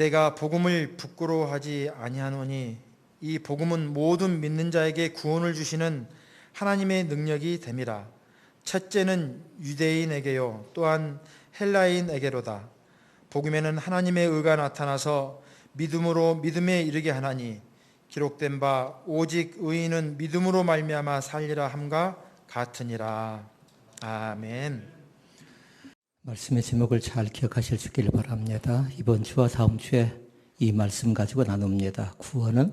내가 복음을 부끄러워하지 아니하노니 이 복음은 모든 믿는 자에게 구원을 주시는 하나님의 능력이 됨이라. 첫째는 유대인에게요 또한 헬라인에게로다. 복음에는 하나님의 의가 나타나서 믿음으로 믿음에 이르게 하나니 기록된 바 오직 의인은 믿음으로 말미암아 살리라 함과 같으니라. 아멘. 말씀의 제목을 잘 기억하실 수 있기를 바랍니다. 이번 주와 다음 주에 이 말씀 가지고 나눕니다. 구원은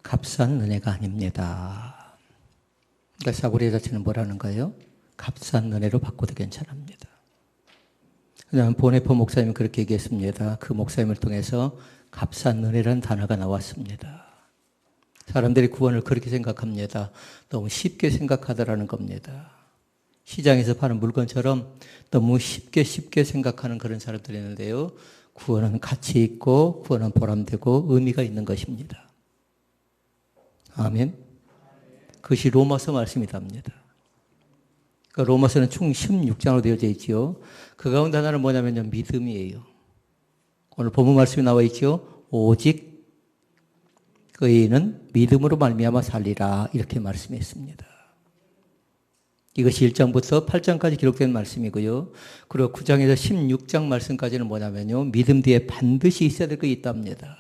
값싼 은혜가 아닙니다. 그러니까 사고리 자체는 뭐라는 거예요? 값싼 은혜로 바꿔도 괜찮습니다. 그다음 보네포 목사님이 그렇게 얘기했습니다. 그 목사님을 통해서 값싼 은혜라는 단어가 나왔습니다. 사람들이 구원을 그렇게 생각합니다. 너무 쉽게 생각하더라는 겁니다. 시장에서 파는 물건처럼 너무 쉽게 생각하는 그런 사람들이 있는데요. 구원은 가치 있고 구원은 보람되고 의미가 있는 것입니다. 아멘. 그것이 로마서 말씀이답니다. 그러니까 로마서는 총 16장으로 되어져 있지요. 그 가운데 하나는 뭐냐면요, 믿음이에요. 오늘 본문 말씀이 나와 있죠. 오직 의인은 믿음으로 말미암아 살리라, 이렇게 말씀했습니다. 이것이 1장부터 8장까지 기록된 말씀이고요. 그리고 9장에서 16장 말씀까지는 뭐냐면요, 믿음 뒤에 반드시 있어야 될 게 있답니다.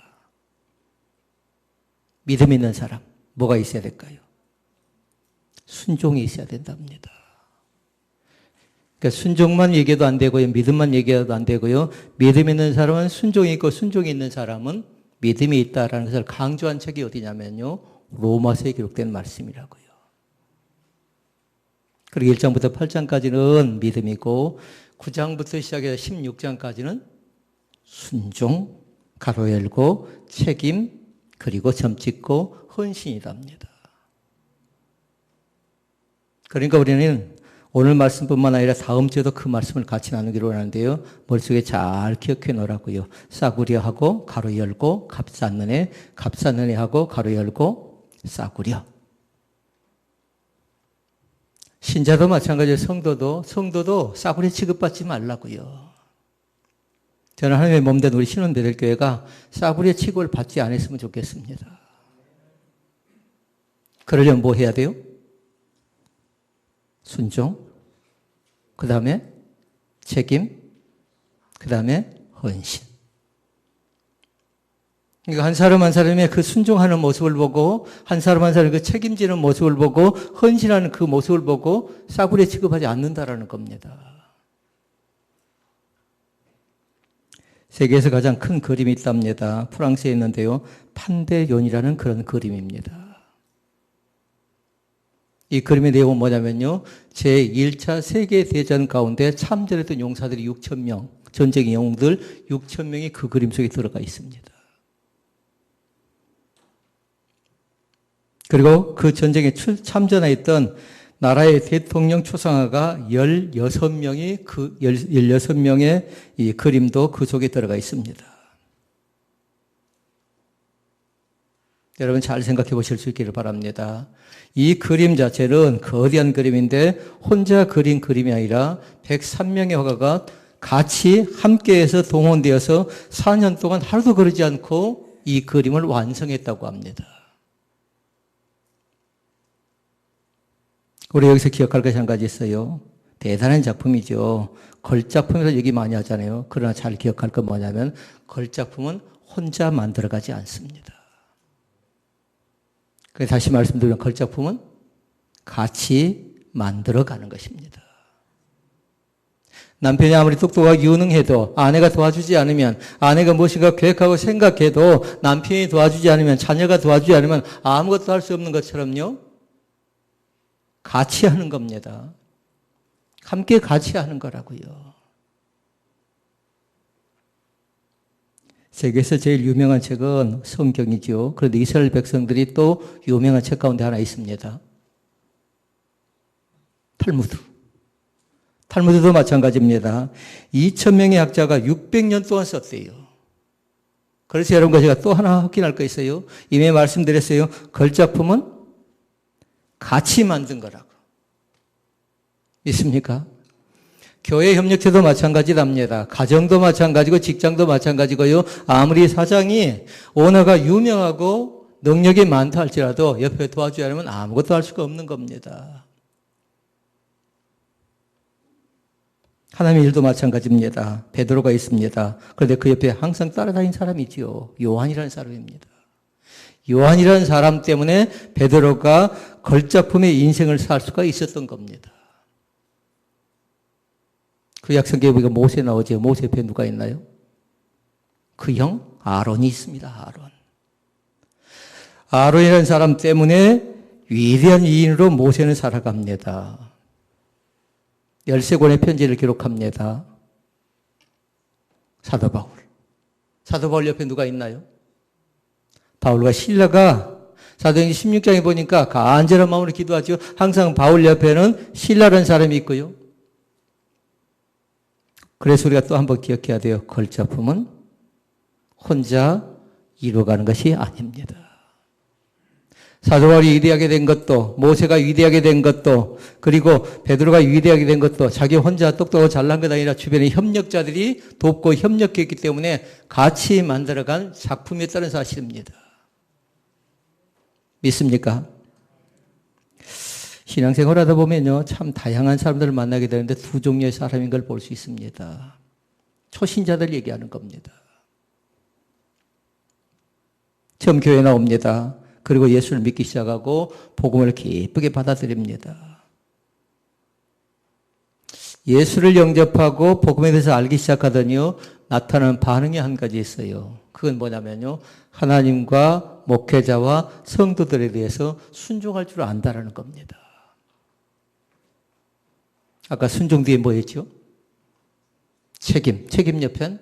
믿음 있는 사람, 뭐가 있어야 될까요? 순종이 있어야 된답니다. 그러니까 순종만 얘기해도 안 되고요, 믿음만 얘기해도 안 되고요, 믿음 있는 사람은 순종이 있고 순종이 있는 사람은 믿음이 있다라는 것을 강조한 책이 어디냐면요, 로마서에 기록된 말씀이라고요. 그리고 1장부터 8장까지는 믿음이고 9장부터 시작해서 16장까지는 순종, 가로 열고 책임, 그리고 점 찍고 헌신이랍니다. 그러니까 우리는 오늘 말씀뿐만 아니라 다음 주에도 그 말씀을 같이 나누기로 하는데요. 머릿속에 잘 기억해 놓으라고요. 싸구려하고 가로 열고 값싼 은혜하고 가로 열고 싸구려. 신자도 마찬가지예요. 성도도 싸구려 취급받지 말라고요. 저는 하나님의 몸된 우리 신원배들교회가 싸구려 취급을 받지 않았으면 좋겠습니다. 그러려면 뭐 해야 돼요? 순종, 그 다음에 책임, 그 다음에 헌신. 그러니까 한 사람 한 사람의 그 순종하는 모습을 보고, 한 사람 한 사람의 그 책임지는 모습을 보고, 헌신하는 그 모습을 보고 싸구려 취급하지 않는다라는 겁니다. 세계에서 가장 큰 그림이 있답니다. 프랑스에 있는데요, 판데연이라는 그런 그림입니다. 이 그림의 내용은 뭐냐면요, 제1차 세계대전 가운데 참전했던 용사들이 6,000명, 전쟁의 영웅들 6,000명이 그 그림 속에 들어가 있습니다. 그리고 그 전쟁에 참전했던 나라의 대통령 초상화가 16명의 이 그림도 그 속에 들어가 있습니다. 여러분 잘 생각해 보실 수 있기를 바랍니다. 이 그림 자체는 거대한 그림인데 혼자 그린 그림이 아니라 103명의 화가가 같이 함께해서 동원되어서 4년 동안 하루도 그러지 않고 이 그림을 완성했다고 합니다. 우리 여기서 기억할 것이 한 가지 있어요. 대단한 작품이죠. 걸작품이라고 얘기 많이 하잖아요. 그러나 잘 기억할 건 뭐냐면 걸작품은 혼자 만들어가지 않습니다. 그래서 다시 말씀드리면 걸작품은 같이 만들어가는 것입니다. 남편이 아무리 똑똑하고 유능해도 아내가 도와주지 않으면, 아내가 무엇인가 계획하고 생각해도 남편이 도와주지 않으면, 자녀가 도와주지 않으면 아무것도 할 수 없는 것처럼요, 같이 하는 겁니다. 함께 같이 하는 거라고요. 세계에서 제일 유명한 책은 성경이죠. 그런데 이스라엘 백성들이 또 유명한 책 가운데 하나 있습니다. 탈무드도 마찬가지입니다. 2,000명의 학자가 600년 동안 썼대요. 그래서 여러분과 제가 또 하나 확인할 거 있어요. 이미 말씀드렸어요. 걸작품은 같이 만든 거라고. 있습니까? 교회 협력체도 마찬가지랍니다. 가정도 마찬가지고 직장도 마찬가지고요. 아무리 사장이 오너가 유명하고 능력이 많다 할지라도 옆에 도와주지 않으면 아무것도 할 수가 없는 겁니다. 하나님의 일도 마찬가지입니다. 베드로가 있습니다. 그런데 그 옆에 항상 따라다닌 사람이 있지요. 요한이라는 사람입니다. 요한이라는 사람 때문에 베드로가 걸작품의 인생을 살 수가 있었던 겁니다. 그 약성계에 보니까 모세 나오죠. 모세 옆에 누가 있나요? 그 형 아론이 있습니다. 아론. 아론이라는 사람 때문에 위대한 이인으로 모세는 살아갑니다. 13권의 편지를 기록합니다. 사도 바울. 사도 바울 옆에 누가 있나요? 바울과 실라가 사도행전 16장에 보니까 간절한 마음으로 기도하죠. 항상 바울 옆에는 실라라는 사람이 있고요. 그래서 우리가 또 한번 기억해야 돼요. 걸작품은 혼자 이루어가는 것이 아닙니다. 사도 바울이 위대하게 된 것도, 모세가 위대하게 된 것도, 그리고 베드로가 위대하게 된 것도 자기 혼자 똑똑하고 잘난 것 아니라 주변에 협력자들이 돕고 협력했기 때문에 같이 만들어간 작품이었다는 사실입니다. 믿습니까? 신앙생활 하다 보면요, 참 다양한 사람들을 만나게 되는데 두 종류의 사람인 걸 볼 수 있습니다. 초신자들 얘기하는 겁니다. 처음 교회 나옵니다. 그리고 예수를 믿기 시작하고 복음을 기쁘게 받아들입니다. 예수를 영접하고 복음에 대해서 알기 시작하더니요, 나타나는 반응이 한 가지 있어요. 그건 뭐냐면요, 하나님과 목회자와 성도들에 대해서 순종할 줄 안다라는 겁니다. 아까 순종 뒤에 뭐였죠? 책임 옆엔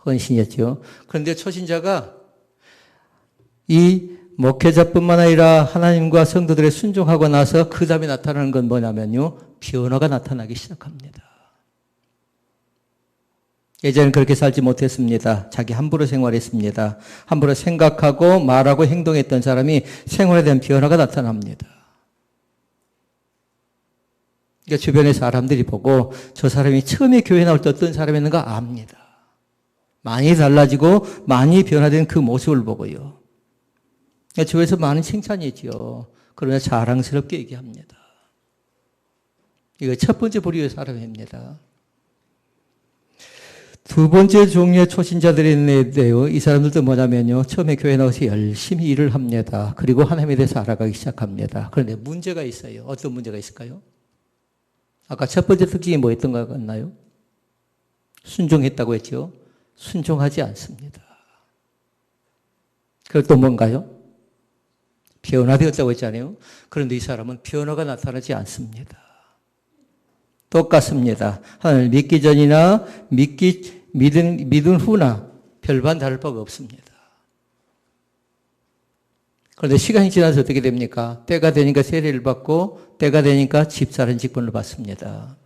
헌신이었죠. 그런데 초신자가 이 목회자뿐만 아니라 하나님과 성도들의 순종하고 나서 그 다음에 나타나는 건 뭐냐면요, 변화가 나타나기 시작합니다. 예전엔 그렇게 살지 못했습니다. 자기 함부로 생활했습니다. 함부로 생각하고 말하고 행동했던 사람이 생활에 대한 변화가 나타납니다. 그러니까 주변의 사람들이 보고 저 사람이 처음에 교회 나올 때 어떤 사람이었는가 압니다. 많이 달라지고 많이 변화된 그 모습을 보고요. 그러니까 주변에서 많은 칭찬이 있죠. 그러나 자랑스럽게 얘기합니다. 이거 첫 번째 부류의 사람입니다. 두 번째 종류의 초신자들이 있는데요. 이 사람들도 뭐냐면요, 처음에 교회 나와서 열심히 일을 합니다. 그리고 하나님에 대해서 알아가기 시작합니다. 그런데 문제가 있어요. 어떤 문제가 있을까요? 아까 첫 번째 특징이 뭐였던 것 같나요? 순종했다고 했죠. 순종하지 않습니다. 그리고 또 뭔가요? 변화되었다고 했잖아요. 그런데 이 사람은 변화가 나타나지 않습니다. 똑같습니다. 하나님을 믿기 전이나 믿은 후나 별반 다를 바가 없습니다. 그런데 시간이 지나서 어떻게 됩니까? 때가 되니까 세례를 받고 때가 되니까 집사라는 직분을 받습니다.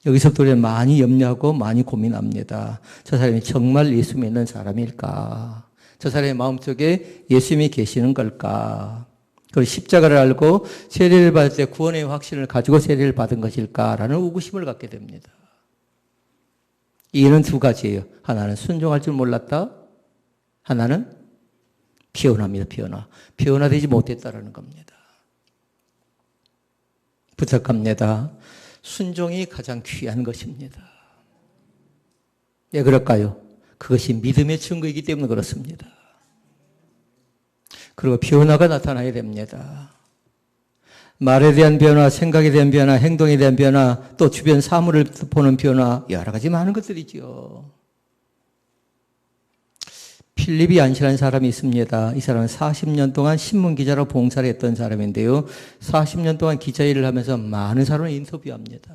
여기서부터 우리는 많이 염려하고 많이 고민합니다. 저 사람이 정말 예수 믿는 사람일까? 저 사람의 마음속에 예수님이 계시는 걸까? 그리고 십자가를 알고 세례를 받을 때 구원의 확신을 가지고 세례를 받은 것일까라는 의구심을 갖게 됩니다. 이유는 두 가지예요. 하나는 순종할 줄 몰랐다. 하나는 변화입니다. 변화되지 못했다라는 겁니다. 부탁합니다. 순종이 가장 귀한 것입니다. 왜 그럴까요? 그것이 믿음의 증거이기 때문에 그렇습니다. 그리고 변화가 나타나야 됩니다. 말에 대한 변화, 생각에 대한 변화, 행동에 대한 변화, 또 주변 사물을 보는 변화, 여러 가지 많은 것들이죠. 필립이 안시라는 사람이 있습니다. 이 사람은 40년 동안 신문기자로 봉사를 했던 사람인데요. 40년 동안 기자 일을 하면서 많은 사람을 인터뷰합니다.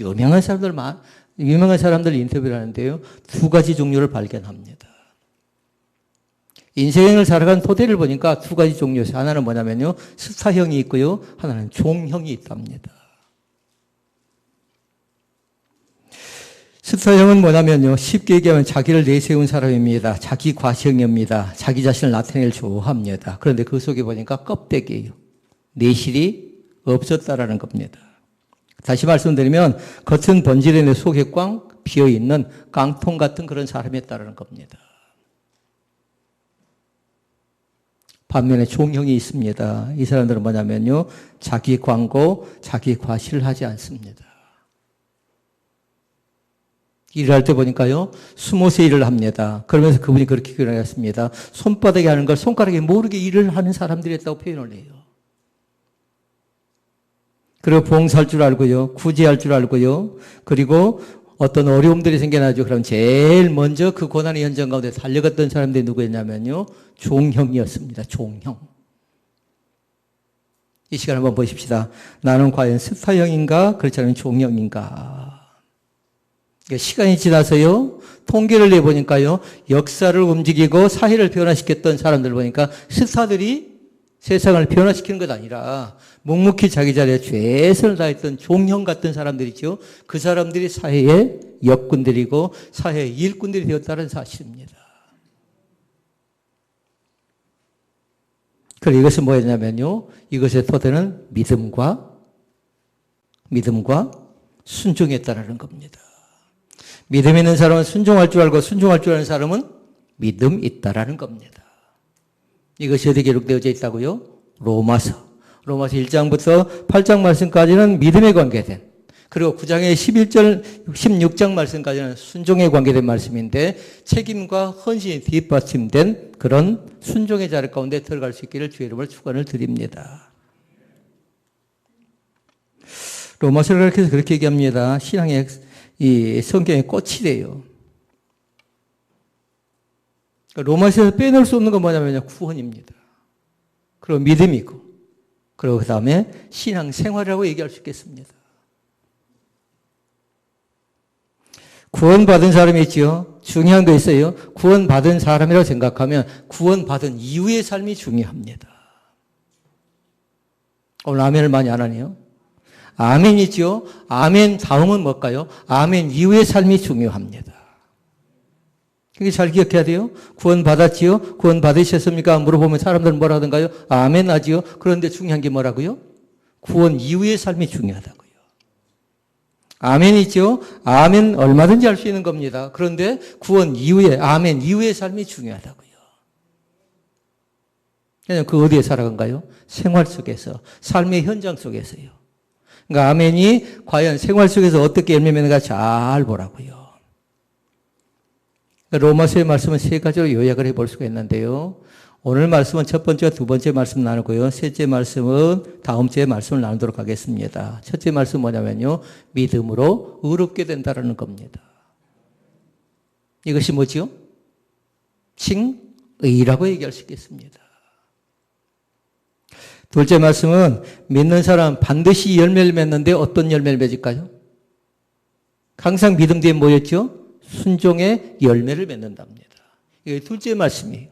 유명한 사람들 인터뷰를 하는데요. 두 가지 종류를 발견합니다. 인생을 살아간 토대를 보니까 두 가지 종류였어요. 하나는 뭐냐면요, 스타형이 있고요. 하나는 종형이 있답니다. 스타형은 뭐냐면요, 쉽게 얘기하면 자기를 내세운 사람입니다. 자기 과시형입니다. 자기 자신을 나타내길 좋아합니다. 그런데 그 속에 보니까 껍데기예요. 내실이 없었다라는 겁니다. 다시 말씀드리면 겉은 번지르는데 속에 꽝 비어있는 깡통 같은 그런 사람이었다라는 겁니다. 반면에 종형이 있습니다. 이 사람들은 뭐냐면요, 자기 광고, 자기 과시를 하지 않습니다. 일을 할 때 보니까요, 숨어서 일을 합니다. 그러면서 그분이 그렇게 표현하였습니다. 손바닥에 하는 걸 손가락에 모르게 일을 하는 사람들이었다고 표현을 해요. 그리고 봉사할 줄 알고요, 구제할 줄 알고요, 그리고 어떤 어려움들이 생겨나죠. 그럼 제일 먼저 그 고난의 현장 가운데 달려갔던 사람들이 누구였냐면요, 종형이었습니다. 종형. 이 시간 한번 보십시다. 나는 과연 스타형인가? 그렇지 않으면 종형인가? 시간이 지나서요, 통계를 내보니까요, 역사를 움직이고 사회를 변화시켰던 사람들 보니까 스타들이 세상을 변화시키는 것 아니라 묵묵히 자기 자리에 최선을 다했던 종형 같은 사람들이죠. 그 사람들이 사회의 역군들이고 사회의 일꾼들이 되었다는 사실입니다. 그리고 이것은 뭐였냐면요, 이것의 토대는 믿음과 순종했다라는 겁니다. 믿음 있는 사람은 순종할 줄 알고 순종할 줄 아는 사람은 믿음 있다라는 겁니다. 이것이 어디에 기록되어져 있다고요? 로마서 1장부터 8장 말씀까지는 믿음에 관계된, 그리고 9장의 11절, 16장 말씀까지는 순종에 관계된 말씀인데 책임과 헌신이 뒷받침된 그런 순종의 자리 가운데 들어갈 수 있기를 주의 이름으로 축원을 드립니다. 로마서를 그렇게 얘기합니다. 신앙의 이 성경의 꽃이래요. 로마서에서 빼놓을 수 없는 건 뭐냐면 구원입니다. 그리고 믿음이고, 그리고 그 다음에 신앙생활이라고 얘기할 수 있겠습니다. 구원받은 사람이 있죠. 중요한 거 있어요. 구원받은 사람이라고 생각하면 구원받은 이후의 삶이 중요합니다. 오늘 아멘을 많이 안 하네요. 아멘 있죠. 아멘 다음은 뭘까요? 아멘 이후의 삶이 중요합니다. 이게 잘 기억해야 돼요. 구원받았지요? 구원받으셨습니까? 물어보면 사람들은 뭐라 하던가요? 아멘 하지요. 그런데 중요한 게 뭐라고요? 구원 이후의 삶이 중요하다고요. 아멘 있죠? 아멘 얼마든지 할 수 있는 겁니다. 그런데 구원 이후에, 아멘 이후의 삶이 중요하다고요. 그냥 그 어디에 살아간가요? 생활 속에서, 삶의 현장 속에서요. 그러니까 아멘이 과연 생활 속에서 어떻게 열매 맺는가 잘 보라고요. 로마서의 말씀은 세 가지로 요약을 해볼 수가 있는데요. 오늘 말씀은 첫 번째와 두 번째 말씀 나누고요. 셋째 말씀은 다음 주에 말씀을 나누도록 하겠습니다. 첫째 말씀 뭐냐면요, 믿음으로 의롭게 된다는 겁니다. 이것이 뭐죠? 칭의라고 얘기할 수 있겠습니다. 둘째 말씀은 믿는 사람 반드시 열매를 맺는데 어떤 열매를 맺을까요? 항상 믿음 뒤에 뭐였죠? 순종의 열매를 맺는답니다. 이게 둘째 말씀이에요.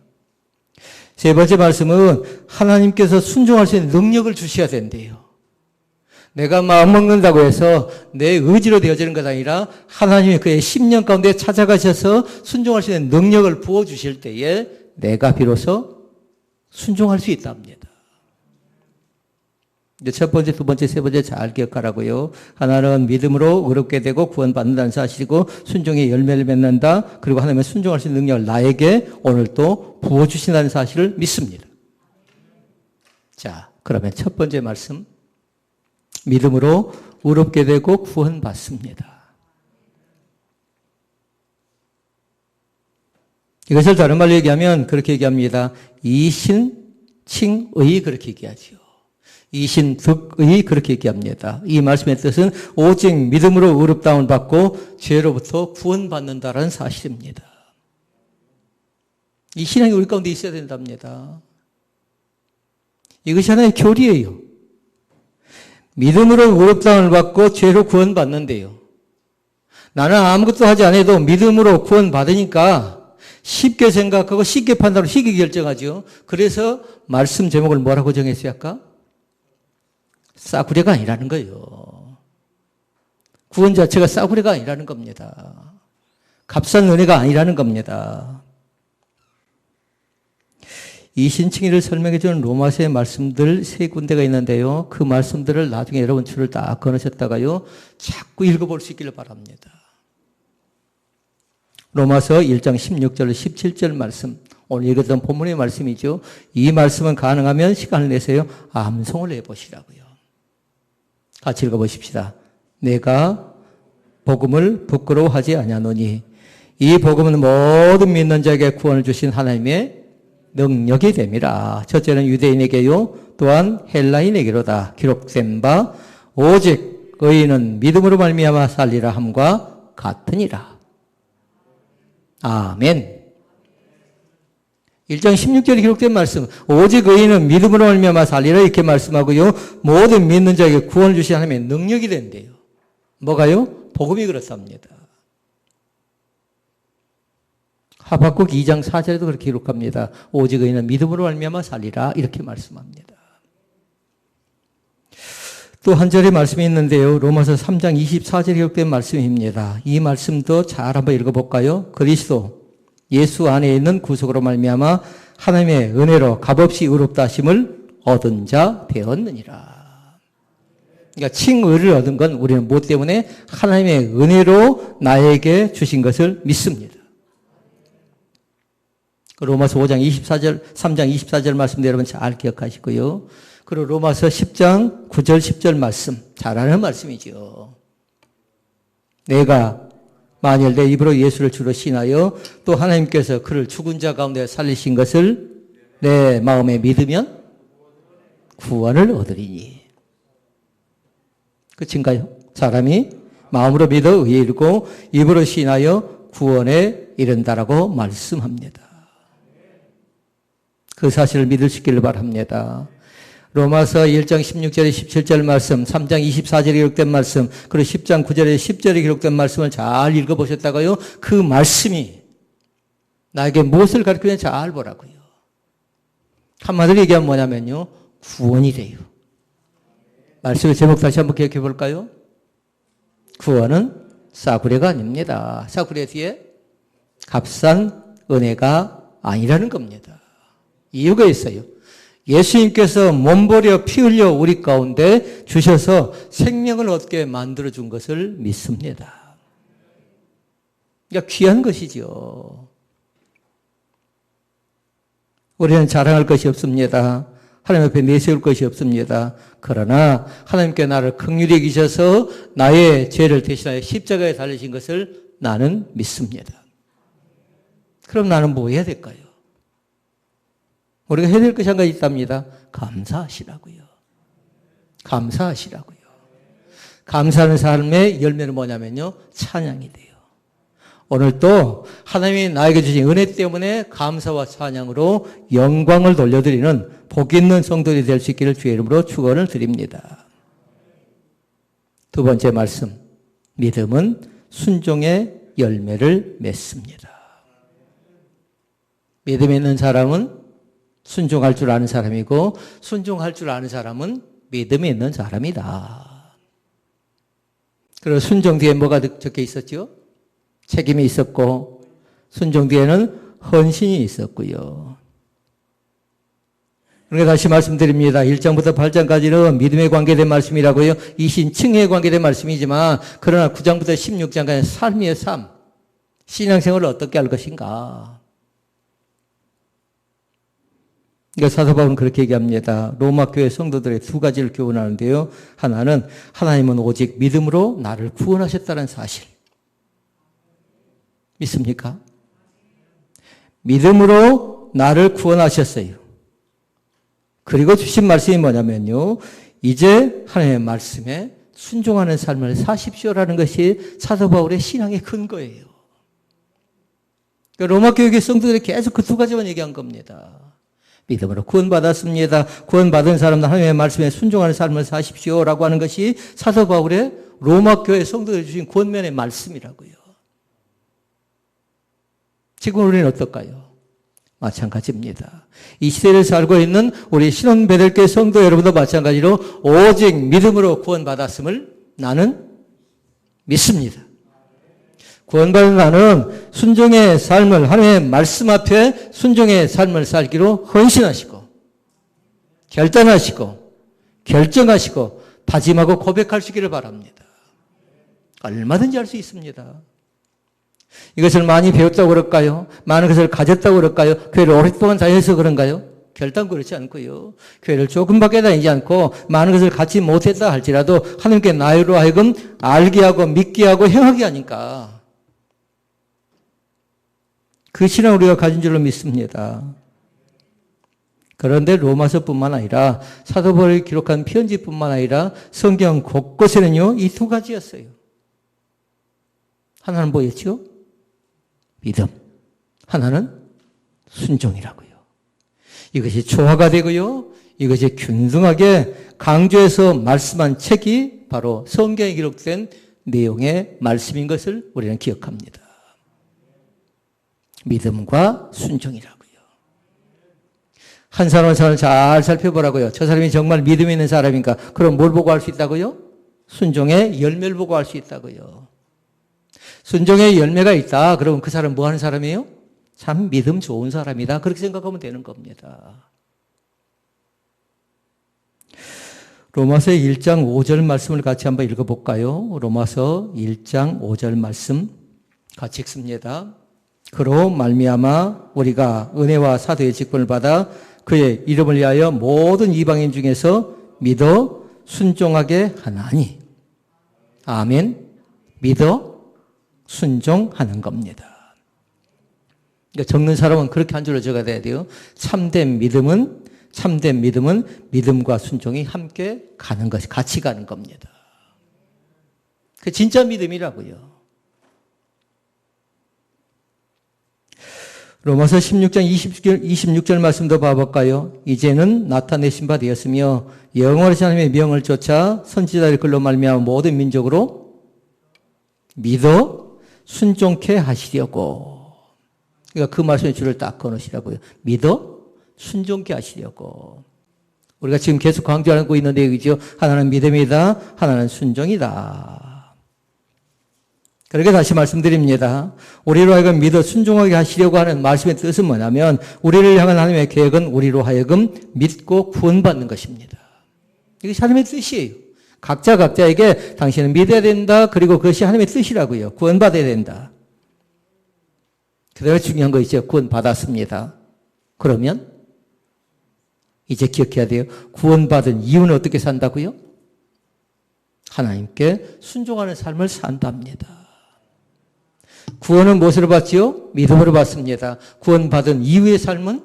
세 번째 말씀은 하나님께서 순종할 수 있는 능력을 주셔야 된대요. 내가 마음 먹는다고 해서 내 의지로 되어지는 것 아니라 하나님이 그의 심령 가운데 찾아가셔서 순종할 수 있는 능력을 부어주실 때에 내가 비로소 순종할 수 있답니다. 첫 번째, 두 번째, 세 번째 잘 기억하라고요. 하나는 믿음으로 의롭게 되고 구원받는다는 사실이고 순종의 열매를 맺는다. 그리고 하나님의 순종할 수 있는 능력을 나에게 오늘 또 부어주신다는 사실을 믿습니다. 자, 그러면 첫 번째 말씀. 믿음으로 의롭게 되고 구원받습니다. 이것을 다른 말로 얘기하면 그렇게 얘기합니다. 이신칭의 그렇게 얘기하죠. 이신득의 그렇게 얘기합니다. 이 말씀의 뜻은 오직 믿음으로 의롭다움을 받고 죄로부터 구원받는다라는 사실입니다. 이 신앙이 우리 가운데 있어야 된답니다. 이것이 하나의 교리예요. 믿음으로 의롭다움을 받고 죄로 구원받는데요. 나는 아무것도 하지 않아도 믿음으로 구원받으니까 쉽게 생각하고 쉽게 판단하고 쉽게 결정하죠. 그래서 말씀 제목을 뭐라고 정했어요 아까? 싸구려가 아니라는 거예요. 구원 자체가 싸구려가 아니라는 겁니다. 값싼 은혜가 아니라는 겁니다. 이신칭의를 설명해 주는 로마서의 말씀들 세 군데가 있는데요. 그 말씀들을 나중에 여러분 줄을 딱 거으셨다가요. 자꾸 읽어볼 수 있기를 바랍니다. 로마서 1장 16절, 17절 말씀. 오늘 읽었던 본문의 말씀이죠. 이 말씀은 가능하면 시간을 내세요. 암송을 해보시라고요. 같이 읽어보십시다. 내가 복음을 부끄러워하지 아니하노니 이 복음은 모든 믿는 자에게 구원을 주신 하나님의 능력이 됨이라. 첫째는 유대인에게요 또한 헬라인에게로다. 기록된 바 오직 의인은 믿음으로 말미암아 살리라 함과 같으니라. 아멘. 1장 16절에 기록된 말씀, 오직 의인은 믿음으로 말미암아 살리라 이렇게 말씀하고요. 모든 믿는 자에게 구원을 주신 하나님의 능력이 된대요. 뭐가요? 복음이 그렇답니다. 하박국 2장 4절에도 그렇게 기록합니다. 오직 의인은 믿음으로 말미암아 살리라 이렇게 말씀합니다. 또 한 절의 말씀이 있는데요. 로마서 3장 24절에 기록된 말씀입니다. 이 말씀도 잘 한번 읽어볼까요? 그리스도 예수 안에 있는 구속으로 말미암아 하나님의 은혜로 값없이 의롭다 하심을 얻은 자 되었느니라. 그러니까 칭의를 얻은 건 우리는 무엇 때문에? 하나님의 은혜로 나에게 주신 것을 믿습니다. 로마서 5장 24절, 3장 24절 말씀도 여러분 잘 기억하시고요. 그리고 로마서 10장 9절 10절 말씀 잘 아는 말씀이죠. 내가 만일 내 입으로 예수를 주로 신하여 또 하나님께서 그를 죽은 자 가운데 살리신 것을 내 마음에 믿으면 구원을 얻으리니. 그친가요? 사람이 마음으로 믿어 의에 이르고 입으로 신하여 구원에 이른다라고 말씀합니다. 그 사실을 믿을 수 있기를 바랍니다. 로마서 1장 16절에 17절 말씀, 3장 24절에 기록된 말씀, 그리고 10장 9절에 10절에 기록된 말씀을 잘 읽어보셨다가요. 그 말씀이 나에게 무엇을 가르치는지 잘 보라고요. 한마디로 얘기하면 뭐냐면요. 구원이래요. 말씀의 제목 다시 한번 기억해 볼까요? 구원은 싸구려가 아닙니다. 싸구려 뒤에 값싼 은혜가 아니라는 겁니다. 이유가 있어요. 예수님께서 몸버려 피 흘려 우리 가운데 주셔서 생명을 얻게 만들어준 것을 믿습니다. 그러니까 귀한 것이죠. 우리는 자랑할 것이 없습니다. 하나님 앞에 내세울 것이 없습니다. 그러나 하나님께 나를 긍휼히 여기셔서 나의 죄를 대신하여 십자가에 달리신 것을 나는 믿습니다. 그럼 나는 뭐 해야 될까요? 우리가 해야 될 것이 한 가지 있답니다. 감사하시라고요. 감사하시라고요. 감사하는 삶의 열매는 뭐냐면요. 찬양이 돼요. 오늘 또 하나님이 나에게 주신 은혜 때문에 감사와 찬양으로 영광을 돌려드리는 복 있는 성도들이 될 수 있기를 주의 이름으로 축원을 드립니다. 두 번째 말씀. 믿음은 순종의 열매를 맺습니다. 믿음이 있는 사람은 순종할 줄 아는 사람이고 순종할 줄 아는 사람은 믿음이 있는 사람이다. 그리고 순종 뒤에 뭐가 적혀 있었죠? 책임이 있었고 순종 뒤에는 헌신이 있었고요. 그러니까 다시 말씀드립니다. 1장부터 8장까지는 믿음에 관계된 말씀이라고요. 이신칭의에 관계된 말씀이지만 그러나 9장부터 16장까지는 삶이에요. 삶. 신앙생활을 어떻게 할 것인가. 그러니까 사도 바울은 그렇게 얘기합니다. 로마 교회 성도들의 두 가지를 교훈하는데요. 하나는 하나님은 오직 믿음으로 나를 구원하셨다는 사실. 믿습니까? 믿음으로 나를 구원하셨어요. 그리고 주신 말씀이 뭐냐면요. 이제 하나님의 말씀에 순종하는 삶을 사십시오라는 것이 사도 바울의 신앙의 근거예요. 그러니까 로마 교회 성도들이 계속 그 두 가지만 얘기한 겁니다. 믿음으로 구원받았습니다. 구원받은 사람들 하나님의 말씀에 순종하는 삶을 사십시오라고 하는 것이 사도 바울의 로마 교회 성도들이 주신 권면의 말씀이라고요. 지금 우리는 어떨까요? 마찬가지입니다. 이 시대를 살고 있는 우리 신혼 베들교회 성도 여러분도 마찬가지로 오직 믿음으로 구원받았음을 나는 믿습니다. 구원받은 나는 순종의 삶을, 하나님의 말씀 앞에 순종의 삶을 살기로 헌신하시고, 결단하시고, 결정하시고, 다짐하고 고백할 수 있기를 바랍니다. 얼마든지 할 수 있습니다. 이것을 많이 배웠다고 그럴까요? 많은 것을 가졌다고 그럴까요? 교회를 오랫동안 다녀서 그런가요? 결단 그렇지 않고요. 교회를 조금밖에 다니지 않고 많은 것을 갖지 못했다 할지라도 하나님께 나로 하여금 알게 하고 믿게 하고 행하게 하니까 그 신앙 우리가 가진 줄로 믿습니다. 그런데 로마서뿐만 아니라 사도 바울이 기록한 편지뿐만 아니라 성경 곳곳에는요, 이 두 가지였어요. 하나는 뭐였죠? 믿음. 하나는 순종이라고요. 이것이 조화가 되고요. 이것이 균등하게 강조해서 말씀한 책이 바로 성경에 기록된 내용의 말씀인 것을 우리는 기억합니다. 믿음과 순종이라고요. 한 사람을 잘 살펴보라고요. 저 사람이 정말 믿음 있는 사람인가? 그럼 뭘 보고 알 수 있다고요? 순종의 열매를 보고 알 수 있다고요. 순종의 열매가 있다. 그러면 그 사람 뭐 하는 사람이에요? 참 믿음 좋은 사람이다. 그렇게 생각하면 되는 겁니다. 로마서 1장 5절 말씀을 같이 한번 읽어볼까요? 로마서 1장 5절 말씀 같이 읽습니다. 그로 말미암아 우리가 은혜와 사도의 직분을 받아 그의 이름을 위하여 모든 이방인 중에서 믿어 순종하게 하나니. 아멘. 믿어 순종하는 겁니다. 그러니까 적는 사람은 그렇게 한 줄로 적어야 돼요. 참된 믿음은 믿음과 순종이 함께 가는 것이 같이 가는 겁니다. 그 진짜 믿음이라고요. 로마서 16장 26절 말씀도 봐볼까요? 이제는 나타내신 바 되었으며 영원하신 하나님의 명을 쫓아 선지자의 글로 말미암아 모든 민족으로 믿어 순종케 하시려고. 그러니까 그 말씀의 줄을 딱 꺼놓으시라고요. 믿어 순종케 하시려고. 우리가 지금 계속 강조하고 있는 내용이죠. 하나는 믿음이다. 하나는 순종이다. 그렇게 다시 말씀드립니다. 우리로 하여금 믿어 순종하게 하시려고 하는 말씀의 뜻은 뭐냐면 우리를 향한 하나님의 계획은 우리로 하여금 믿고 구원받는 것입니다. 이것이 하나님의 뜻이에요. 각자에게 당신은 믿어야 된다. 그리고 그것이 하나님의 뜻이라고요. 구원받아야 된다. 그다음에 중요한 거 있죠. 구원받았습니다. 그러면 이제 기억해야 돼요. 구원받은 이유는 어떻게 산다고요? 하나님께 순종하는 삶을 산답니다. 구원은 무엇으로 받지요? 믿음으로 받습니다. 구원받은 이후의 삶은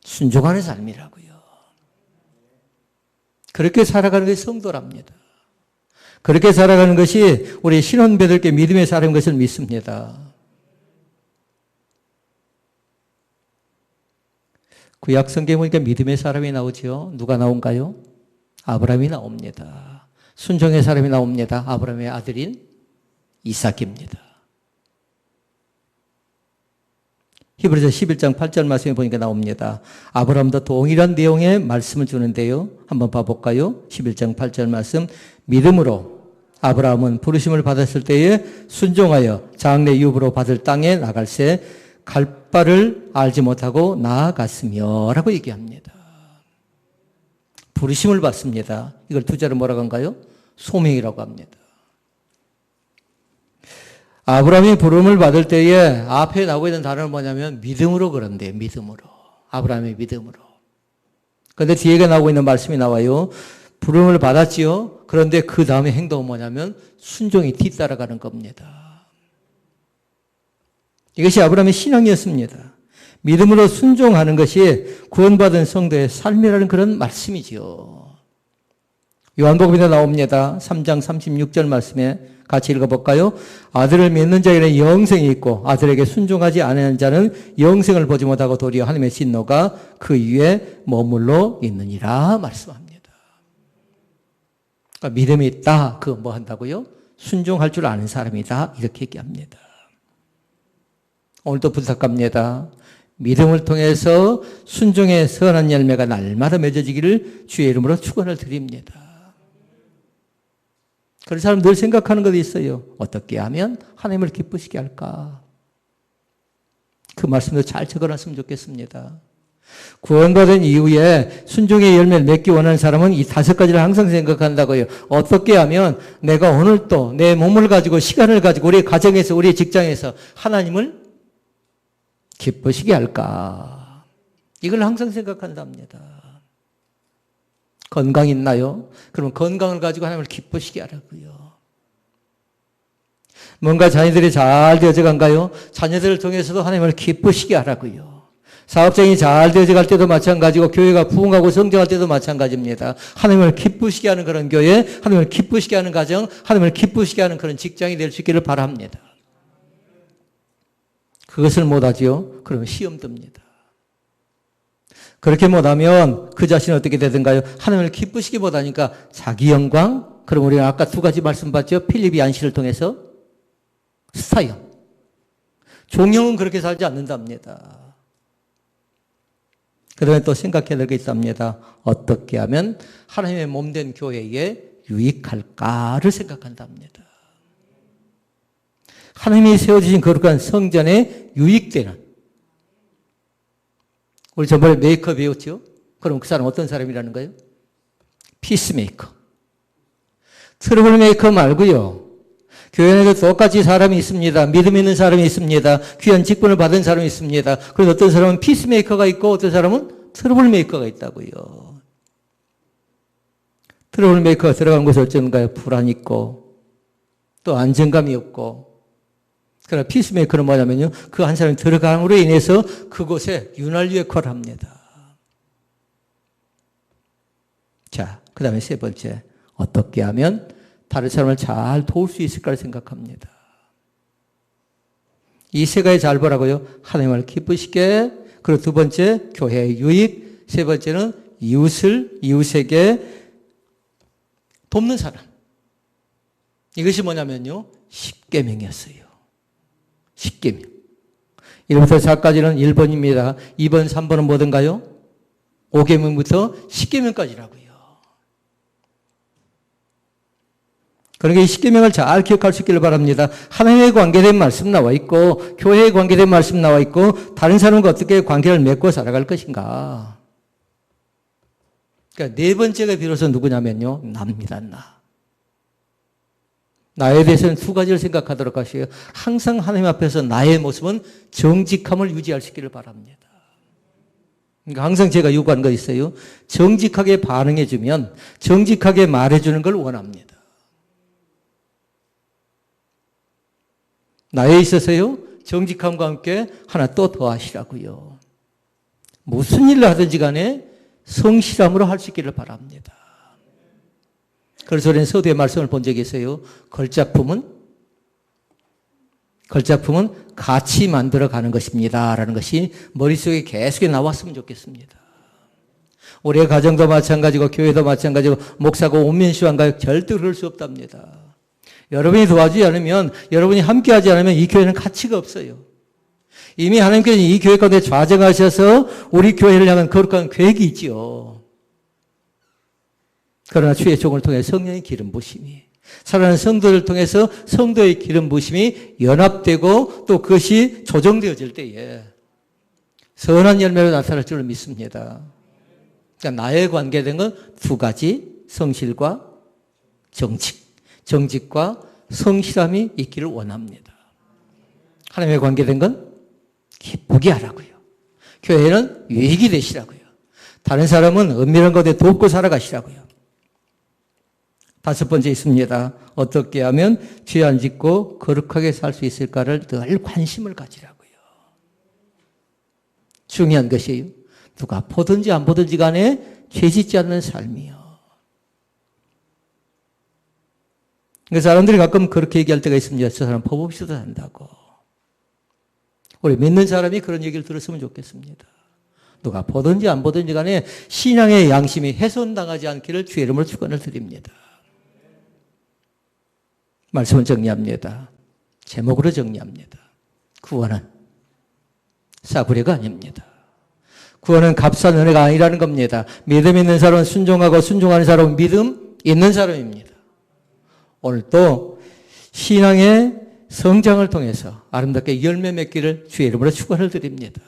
순종하는 삶이라고요. 그렇게 살아가는 것이 성도랍니다. 그렇게 살아가는 것이 우리 신혼배들께 믿음의 사람인 것을 믿습니다. 구약 성경에 보니까 믿음의 사람이 나오죠. 누가 나온가요? 아브라함이 나옵니다. 순종의 사람이 나옵니다. 아브라함의 아들인 이삭입니다. 히브리서 11장 8절 말씀에 보니까 나옵니다. 아브라함도 동일한 내용의 말씀을 주는데요. 한번 봐볼까요? 11장 8절 말씀. 믿음으로 아브라함은 부르심을 받았을 때에 순종하여 장래 유업으로 받을 땅에 나갈새 갈 바를 알지 못하고 나아갔으며 라고 얘기합니다. 부르심을 받습니다. 이걸 두 자로 뭐라고 한가요? 소명이라고 합니다. 아브라함이 부름을 받을 때에 앞에 나오고 있는 단어는 뭐냐면 믿음으로 그런데요. 믿음으로. 아브라함의 믿음으로. 그런데 뒤에 나오고 있는 말씀이 나와요. 부름을 받았지요. 그런데 그 다음에 행동은 뭐냐면 순종이 뒤따라가는 겁니다. 이것이 아브라함의 신앙이었습니다. 믿음으로 순종하는 것이 구원받은 성도의 삶이라는 그런 말씀이지요. 요한복음에 나옵니다. 3장 36절 말씀에 같이 읽어볼까요? 아들을 믿는 자에게는 영생이 있고 아들에게 순종하지 않는 자는 영생을 보지 못하고 도리어 하나님의 진노가 그 위에 머물러 있느니라 말씀합니다. 그러니까 믿음이 있다. 그거 뭐 한다고요? 순종할 줄 아는 사람이다. 이렇게 얘기합니다. 오늘도 부탁합니다. 믿음을 통해서 순종의 선한 열매가 날마다 맺어지기를 주의 이름으로 축원을 드립니다. 그런 사람 늘 생각하는 것이 있어요. 어떻게 하면 하나님을 기쁘시게 할까? 그 말씀도 잘 적어놨으면 좋겠습니다. 구원받은 이후에 순종의 열매를 맺기 원하는 사람은 이 5가지를 항상 생각한다고요. 어떻게 하면 내가 오늘 또 내 몸을 가지고 시간을 가지고 우리 가정에서 우리 직장에서 하나님을 기쁘시게 할까? 이걸 항상 생각한답니다. 건강 있나요? 그럼 건강을 가지고 하나님을 기쁘시게 하라고요. 뭔가 자녀들이 잘 되어져 간가요? 자녀들을 통해서도 하나님을 기쁘시게 하라고요. 사업장이 잘 되어져 갈 때도 마찬가지고 교회가 부흥하고 성장할 때도 마찬가지입니다. 하나님을 기쁘시게 하는 그런 교회, 하나님을 기쁘시게 하는 가정, 하나님을 기쁘시게 하는 그런 직장이 될 수 있기를 바랍니다. 그것을 못하지요? 그러면 시험 듭니다. 그렇게 못하면 그 자신은 어떻게 되든가요? 하나님을 기쁘시게 못하니까 자기 영광, 그럼 우리가 아까 2가지 말씀 봤죠? 필립이 안시를 통해서 스타형. 종형은 그렇게 살지 않는답니다. 그 다음에 또 생각해야 될 게 있답니다. 어떻게 하면 하나님의 몸된 교회에 유익할까를 생각한답니다. 하나님이 세워주신 거룩한 성전에 유익되는. 우리 전번에 메이커 배웠죠? 그럼 그 사람 어떤 사람이라는 거예요? 피스메이커. 트러블 메이커 말고요. 교회 안에도 똑같이 사람이 있습니다. 믿음 있는 사람이 있습니다. 귀한 직분을 받은 사람이 있습니다. 그래서 어떤 사람은 피스메이커가 있고 어떤 사람은 트러블 메이커가 있다고요. 트러블 메이커가 들어간 곳에 어쩐가요? 불안 있고 또 안정감이 없고. 그러나 피스메이커는 뭐냐면요. 그 한 사람이 들어감으로 인해서 그곳에 윤활유 역할을 합니다. 자, 그 다음에 3번째. 어떻게 하면 다른 사람을 잘 도울 수 있을까를 생각합니다. 이 3가지 잘 보라고요. 하나님을 기쁘시게, 그리고 2번째 교회의 유익, 3번째는 이웃에게 돕는 사람. 이것이 뭐냐면요. 10계명이었어요. 10계명. 1부터 4까지는 1번입니다. 2번, 3번은 뭐든가요? 5계명부터 10계명까지라고요. 그러니까 이 10계명을 잘 기억할 수 있기를 바랍니다. 하나님에 관계된 말씀 나와 있고 교회에 관계된 말씀 나와 있고 다른 사람과 어떻게 관계를 맺고 살아갈 것인가. 그러니까 4번째가 비로소 누구냐면요. 나입니다. 나에 대해서는 2가지를 생각하도록 하시고요. 항상 하나님 앞에서 나의 모습은 정직함을 유지할 수 있기를 바랍니다. 그러니까 항상 제가 요구하는 거 있어요. 정직하게 반응해주면 정직하게 말해주는 걸 원합니다. 나에 있어서요. 정직함과 함께 하나 또 더하시라고요. 무슨 일을 하든지 간에 성실함으로 할 수 있기를 바랍니다. 그래서 우리는 서두의 말씀을 본 적이 있어요. 걸작품은 같이 만들어가는 것입니다. 라는 것이 머릿속에 계속 나왔으면 좋겠습니다. 우리의 가정도 마찬가지고 교회도 마찬가지고 목사고 온면시wan가요? 절대 그럴 수 없답니다. 여러분이 도와주지 않으면 여러분이 함께하지 않으면 이 교회는 가치가 없어요. 이미 하나님께서 이 교회 가운데 좌정하셔서 우리 교회를 향한 거룩한 계획이 있지요. 그러나 주의 종을 통해 성령의 기름 부심이 사랑하는 성도를 통해서 성도의 기름 부심이 연합되고 또 그것이 조정되어질 때에 선한 열매로 나타날 줄 믿습니다. 그러니까 나에 관계된 건 2가지 성실과 정직과 성실함이 있기를 원합니다. 하나님에 관계된 건 기쁘게 하라고요. 교회는 유익이 되시라고요. 다른 사람은 은밀한 곳에 돕고 살아가시라고요. 5번째 있습니다. 어떻게 하면 죄 안 짓고 거룩하게 살 수 있을까를 늘 관심을 가지라고요. 중요한 것이에요. 누가 보든지 안 보든지 간에 죄 짓지 않는 삶이요. 그러니까 사람들이 가끔 그렇게 얘기할 때가 있습니다. 저 사람 법 없이도 산다고. 우리 믿는 사람이 그런 얘기를 들었으면 좋겠습니다. 누가 보든지 안 보든지 간에 신앙의 양심이 훼손당하지 않기를 주의 이름으로 축원을 드립니다. 말씀을 정리합니다. 제목으로 정리합니다. 구원은 싸구려가 아닙니다. 구원은 값싼 은혜가 아니라는 겁니다. 믿음 있는 사람은 순종하고 순종하는 사람은 믿음 있는 사람입니다. 오늘 또 신앙의 성장을 통해서 아름답게 열매 맺기를 주의 이름으로 축원을 드립니다.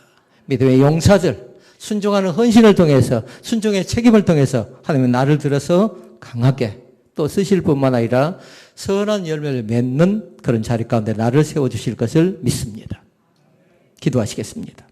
믿음의 용사들, 순종하는 헌신을 통해서, 순종의 책임을 통해서 하나님은 나를 들어서 강하게 또 쓰실 뿐만 아니라 선한 열매를 맺는 그런 자리 가운데 나를 세워주실 것을 믿습니다. 기도하시겠습니다.